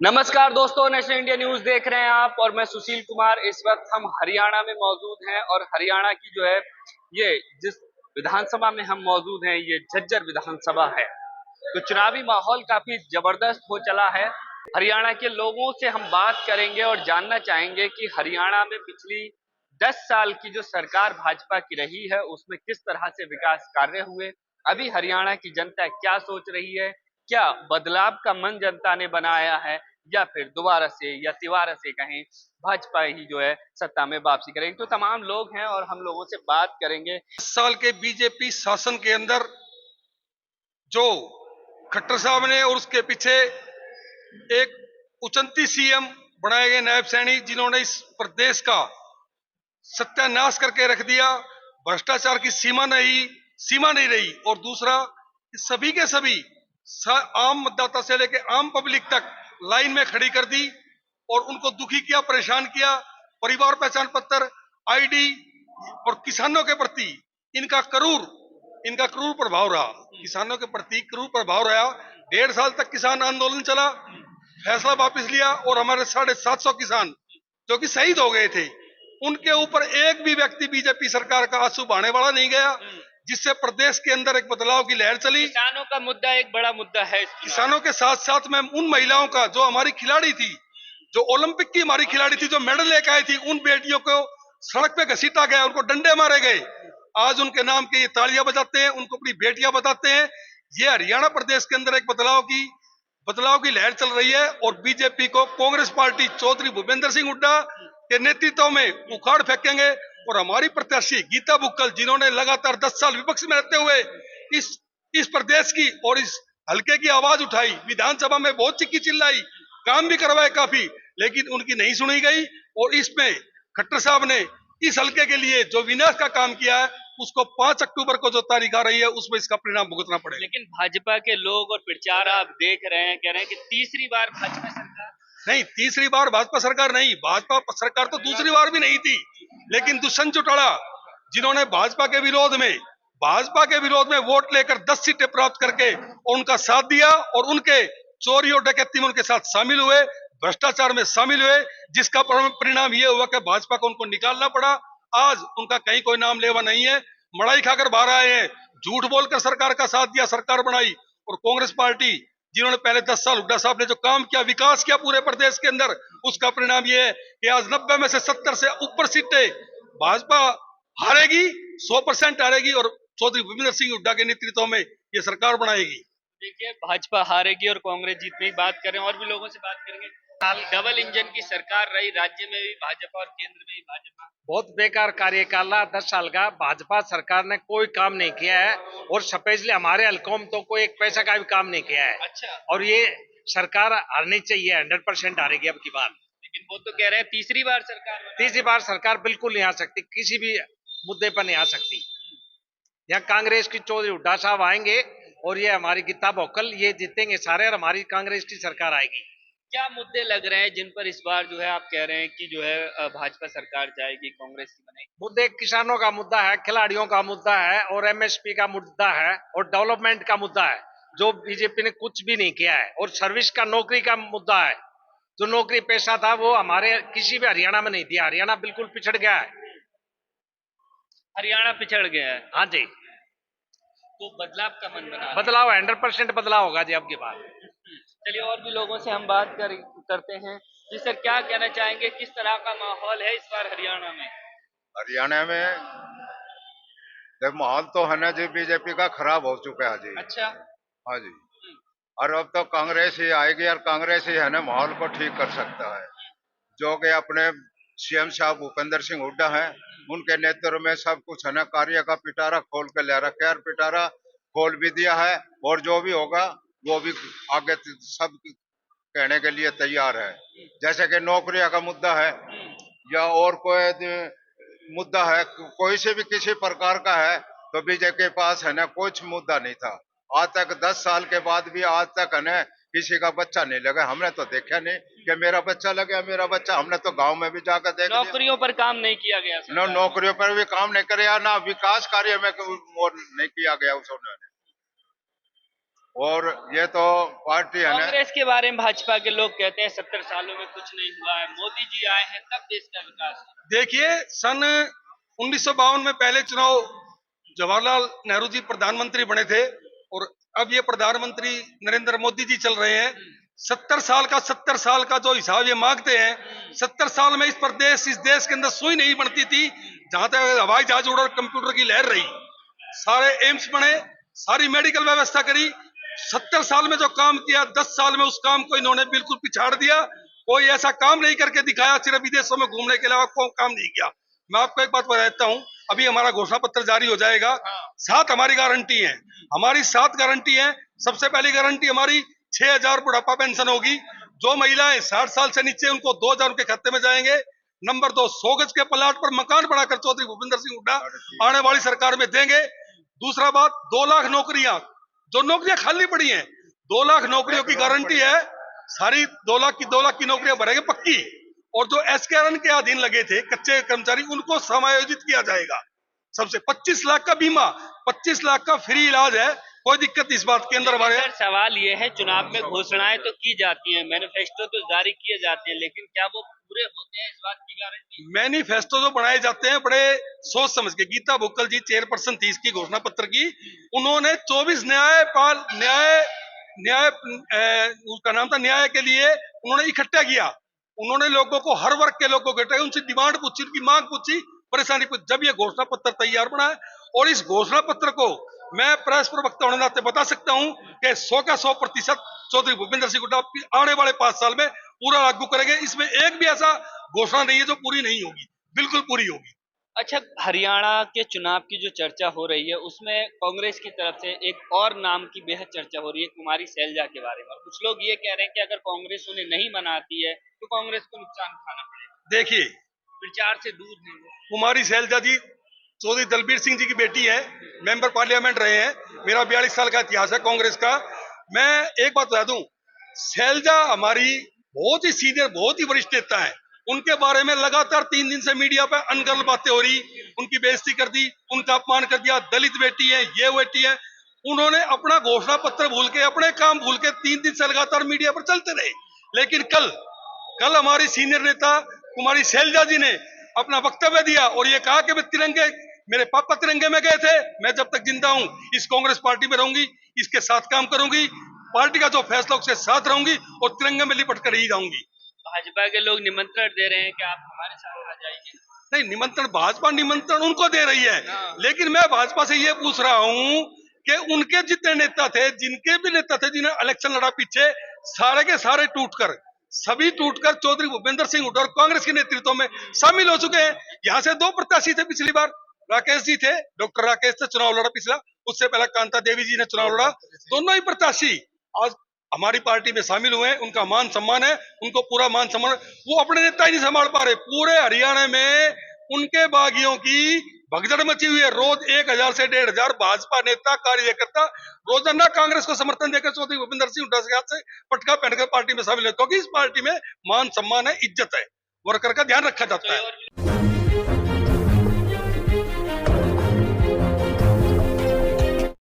नमस्कार दोस्तों, national India news देख रहे हैं आप और मैं सुशील कुमार। इस वक्त हम हरियाणा में मौजूद हैं और हरियाणा की जो है ये जिस विधानसभा में हम मौजूद हैं ये झज्जर विधानसभा है। तो चुनावी माहौल काफी जबरदस्त हो चला है। हरियाणा के लोगों से हम बात करेंगे और जानना चाहेंगे कि हरियाणा में पिछली 10 साल की जो सरकार भाजपा की रही है उसमें किस तरह से विकास कार्य हुए, अभी हरियाणा की जनता क्या सोच रही है, क्या बदलाव का मन जनता ने बनाया है या फिर दोबारा से या तिबारा से कहें भाजपा ही जो है सत्ता में वापसी करेगी। तो तमाम लोग हैं और हम लोगों से बात करेंगे। 10 साल के बीजेपी शासन के अंदर जो खट्टर साहब ने और उसके पीछे एक उचंती सीएम बनाए गए नायब सैनी, जिन्होंने इस प्रदेश का सत्यानाश करके रख दिया। भ्रष्टाचार की सीमा नहीं रही। और दूसरा, सभी के सभी आम मतदाता से लेकर आम पब्लिक तक लाइन में खड़ी कर दी और उनको दुखी किया, परेशान किया। परिवार पहचान पत्र, आईडी और किसानों के प्रति इनका क्रूर प्रभाव रहा। किसानों के प्रति क्रूर प्रभाव रहा। 1.5 साल तक किसान आंदोलन चला, फैसला वापस लिया और हमारे 750 किसान जो कि शहीद हो गए थे, उनके ऊपर एक भी व्यक्ति बीजेपी सरकार का आंसू बहाने वाला नहीं गया, जिससे प्रदेश के अंदर एक बदलाव की लहर चली। किसानों का मुद्दा एक बड़ा मुद्दा है। किसानों के साथ साथ में उन महिलाओं का जो हमारी खिलाड़ी थी, जो ओलंपिक की हमारी खिलाड़ी थी, जो मेडल लेकर आई थी, उन बेटियों को सड़क पे घसीटा गया, उनको डंडे मारे गए। आज उनके नाम के ये तालियां बजाते हैं, उनको अपनी बेटियां बताते हैं। ये हरियाणा प्रदेश के अंदर एक बदलाव की लहर चल रही है और बीजेपी को कांग्रेस पार्टी चौधरी भूपेंद्र सिंह हुड्डा के नेतृत्व में उखाड़ फेंकेंगे। और हमारी प्रत्याशी गीता बुक्कल, जिन्होंने लगातार 10 साल विपक्ष में रहते हुए इस प्रदेश की और इस हल्के की आवाज उठाई, विधानसभा में बहुत चिक्की चिल्लाई, काम भी करवाए काफी, लेकिन उनकी नहीं सुनी गई। और इसमें खट्टर साहब ने इस हल्के के लिए जो विनाश का काम किया है, उसको 5 अक्टूबर को जो तारीख आ रही है, उसमें इसका परिणाम भुगतना पड़ेगा। लेकिन भाजपा के लोग और प्रचार आप देख रहे हैं, कह रहे हैं कि तीसरी बार भाजपा सरकार। नहीं, तीसरी बार भाजपा सरकार नहीं, भाजपा सरकार तो दूसरी बार भी नहीं थी, लेकिन दुष्यंत चौटाला, जिन्होंने भाजपा के विरोध में वोट लेकर 10 सीटें प्राप्त करके उनका साथ दिया और उनके चोरी और डकैती में उनके साथ शामिल हुए, भ्रष्टाचार में शामिल हुए, जिसका परिणाम यह हुआ कि भाजपा को उनको निकालना पड़ा। आज उनका कहीं कोई नाम लेवा नहीं है, मड़ाई खाकर बाहर आए हैं, झूठ बोलकर सरकार का साथ दिया, सरकार बनाई। और कांग्रेस पार्टी, जिन्होंने पहले 10 साल हुड्डा साहब ने जो काम किया, विकास किया पूरे प्रदेश के अंदर, उसका परिणाम यह है कि आज 90 में से 70 से ऊपर सीटें भाजपा हारेगी, 100% हारेगी और चौधरी भूपेंद्र सिंह हुड्डा के नेतृत्व में ये सरकार बनाएगी। देखिए, भाजपा हारेगी और कांग्रेस जीतने की बात करें, और भी लोगों से बात करेंगे। साल डबल इंजन की सरकार रही, राज्य में भी भाजपा और केंद्र में भी भाजपा। बहुत बेकार कार्यकाल रहा 10 साल का। भाजपा सरकार ने कोई काम नहीं किया है और स्पेशली हमारे हल्कों में तो कोई एक पैसा का भी काम नहीं किया है। अच्छा। और ये सरकार हारनी चाहिए, 100% हारेगी अब की बार। लेकिन वो तो कह रहे हैं तीसरी बार सरकार। तीसरी बार सरकार बिल्कुल नहीं आ सकती, किसी भी मुद्दे पर नहीं आ सकती। यहाँ कांग्रेस की चौधरी हुड्डा साहब आएंगे और ये हमारी गीता बुक्कल, ये जीतेंगे सारे और हमारी कांग्रेस की सरकार आएगी। क्या मुद्दे लग रहे हैं जिन पर इस बार जो है आप कह रहे हैं कि जो है भाजपा सरकार जाएगी, कांग्रेस की बनेगी? मुद्दे किसानों का मुद्दा है, खिलाड़ियों का मुद्दा है और एमएसपी का मुद्दा है और डेवलपमेंट का मुद्दा है, जो बीजेपी ने कुछ भी नहीं किया है। और सर्विस का, नौकरी का मुद्दा है, जो नौकरी पेशा था वो हमारे किसी भी हरियाणा में नहीं दिया। हरियाणा बिल्कुल पिछड़ गया है। हरियाणा पिछड़ गया है। हाँ जी, तो बदलाव का मन बना। बदलाव 100% बदलाव होगा जी अब की बार। चलिए, और भी लोगों से हम बात करते हैं। जी सर, क्या कहना चाहेंगे, किस तरह का माहौल है इस बार हरियाणा में? हरियाणा में देख, माहौल तो है ना जी, बीजेपी का खराब हो चुका है जी। अच्छा। हाँ जी। और अब तो कांग्रेस ही आएगी और कांग्रेस ही है ना माहौल को ठीक कर सकता है। जो कि अपने सीएम साहब भूपेंद्र सिंह हुड्डा हैं, उनके नेतृत्व में सब कुछ है ना, कार्य का पिटारा खोल के ले रखा है और पिटारा खोल भी दिया है। और जो भी होगा वो भी आगे सब कहने के लिए तैयार है। जैसे कि नौकरियों का मुद्दा है या और कोई मुद्दा है, कोई से भी किसी प्रकार का है, तो बीजेपी के पास है ना कुछ मुद्दा नहीं था। आज तक 10 साल के बाद भी आज तक है ना किसी का बच्चा नहीं लगा। हमने तो देखा नहीं कि मेरा बच्चा लगा, मेरा बच्चा। हमने तो गांव में भी जाकर देख लिया। नौकरियों पर काम नहीं किया गया। न नौकरियों पर भी काम नहीं करे, ना विकास कार्य में नहीं किया गया उन्होंने। और ये तो पार्टी है ना, कांग्रेस के बारे में भाजपा के लोग कहते हैं 70 सालों में कुछ नहीं हुआ है, मोदी जी आए हैं तब देश का विकास हुआ। देखिए, सन 1952 में पहले चुनाव जवाहरलाल नेहरू जी प्रधानमंत्री बने थे और अब ये प्रधानमंत्री नरेंद्र मोदी जी चल रहे हैं। 70 साल का जो हिसाब ये मांगते हैं, 70 साल में इस देश के अंदर सुई नहीं बनती थी। जहां तक हवाई जहाज उड़ा, कंप्यूटर की लहर रही, सारे एम्स बने, सारी मेडिकल व्यवस्था करी। 70 साल में जो काम किया, 10 साल में उस काम को इन्होंने बिल्कुल पिछाड़ दिया। कोई ऐसा काम नहीं करके दिखाया, सिर्फ विदेशों में घूमने के अलावा कोई काम नहीं किया। मैं आपको एक बात बताता हूं, अभी हमारा घोषणा पत्र जारी हो जाएगा। 7 हमारी गारंटी है, हमारी 7 गारंटी है। सबसे पहली गारंटी हमारी 6,000 बुढ़ापा पेंशन होगी। जो महिलाएं 60 साल से नीचे, उनको 2,000 उनके खाते में जाएंगे। नंबर 2, 100 गज के प्लाट पर मकान बनाकर चौधरी भूपेंद्र सिंह हुड्डा आने वाली सरकार में देंगे। दूसरा बात, 2 लाख नौकरियां, जो नौकरियां खाली पड़ी हैं, 2 लाख नौकरियों की गारंटी है। सारी 2 लाख की नौकरियां भरेंगे पक्की। और जो एसकेआरएन के अधीन लगे थे कच्चे कर्मचारी, उनको समायोजित किया जाएगा। सबसे 25 लाख का बीमा, 25 लाख का फ्री इलाज है। कोई दिक्कत इस बात के अंदर हमारे। सर, सवाल ये है, चुनाव में घोषणाएं तो की जाती हैं, मैनिफेस्टो तो जारी किए जाते हैं, लेकिन क्या वो पूरे होते हैं, इस बात की गारंटी? मैनिफेस्टो जो बनाए जाते हैं बड़े सोच समझ के। गीता भुक्कल जी चेयरपर्सन थी इसकी घोषणा पत्र की, उन्होंने 24 उसका नाम था न्याय के लिए, उन्होंने इकट्ठा किया। उन्होंने लोगों को, हर वर्ग के लोगों को इकट्ठा, उनसे डिमांड पूछी, उनकी मांग पूछी, परेशानी पूछी। जब ये घोषणा पत्र तैयार बना है, और इस घोषणा पत्र को मैं प्रेस प्रवक्ता होने नाते बता सकता हूं कि 100 का 100% चौधरी भूपेंद्र सिंह हुड्डा आने वाले 5 साल में पूरा लागू करेंगे। इसमें एक भी ऐसा घोषणा नहीं है जो पूरी नहीं होगी, बिल्कुल पूरी होगी। अच्छा, हरियाणा के चुनाव की जो चर्चा हो रही है, उसमें कांग्रेस की तरफ से एक और नाम की बेहद चर्चा हो रही है, कुमारी सैलजा के बारे में। और कुछ लोग ये कह रहे हैं कि अगर कांग्रेस उन्हें नहीं मनाती है तो कांग्रेस को नुकसान उठाना पड़ेगा। देखिए, प्रचार से दूर नहीं है। कुमारी सैलजा जी चौधरी दलबीर सिंह जी की बेटी है, मेंबर पार्लियामेंट रहे हैं। मेरा 42 साल का इतिहास है कांग्रेस का। मैं एक बात बता दूं, सैलजा हमारी बहुत ही सीनियर, बहुत ही वरिष्ठ नेता है। उनके बारे में लगातार 3 दिन से मीडिया पे अनगढ़ बातें हो रही, उनकी बेइज्जती कर दी, उनका अपमान कर दिया, दलित बेटी है, ये बेटी है। उन्होंने अपना घोषणा पत्र भूल के, अपने काम भूल के 3 दिन से लगातार मीडिया पर चलते रहे। लेकिन कल हमारी सीनियर नेता कुमारी सैलजा जी ने अपना वक्तव्य दिया और ये कहा कि मैं तिरंगे, मेरे पापा तिरंगे में गए थे, मैं जब तक जिंदा हूं इस कांग्रेस पार्टी में रहूंगी, इसके साथ काम करूंगी, पार्टी का जो फैसला उसके साथ रहूंगी और तिरंगे में लिपट कर ही जाऊंगी। भाजपा के लोग निमंत्रण दे रहे हैं कि आप हमारे साथ आ जाइए। नहीं, निमंत्रण भाजपा निमंत्रण उनको दे रही है, लेकिन मैं भाजपा से ये पूछ रहा हूं कि उनके जितने नेता थे, जिनके भी नेता थे जिन्हें इलेक्शन लड़ा पीछे, सारे के सारे सभी टूटकर चौधरी भूपेंद्र सिंह हुड्डा और कांग्रेस के नेतृत्व में शामिल हो चुके हैं। यहाँ से 2 प्रत्याशी थे पिछली बार, राकेश जी थे, डॉक्टर राकेश से चुनाव लड़ा पिछला, उससे पहले कांता देवी जी ने चुनाव लड़ा। दोनों ही प्रत्याशी आज हमारी पार्टी में शामिल हुए हैं। उनका मान सम्मान है, उनको पूरा मान सम्मान है। वो अपने नेता ही नहीं संभाल पा रहे। पूरे हरियाणा में उनके बागियों की भगदड़ मची हुई है। रोज 1,000 से 1,500 भाजपा नेता, कार्यकर्ता रोजाना कांग्रेस को समर्थन देकर चौधरी भूपेंद्र सिंह हुड्डा के हाथ से पटका पहनकर पार्टी में शामिल है, क्योंकि इस पार्टी में मान सम्मान है, इज्जत है, वर्कर का ध्यान रखा जाता है।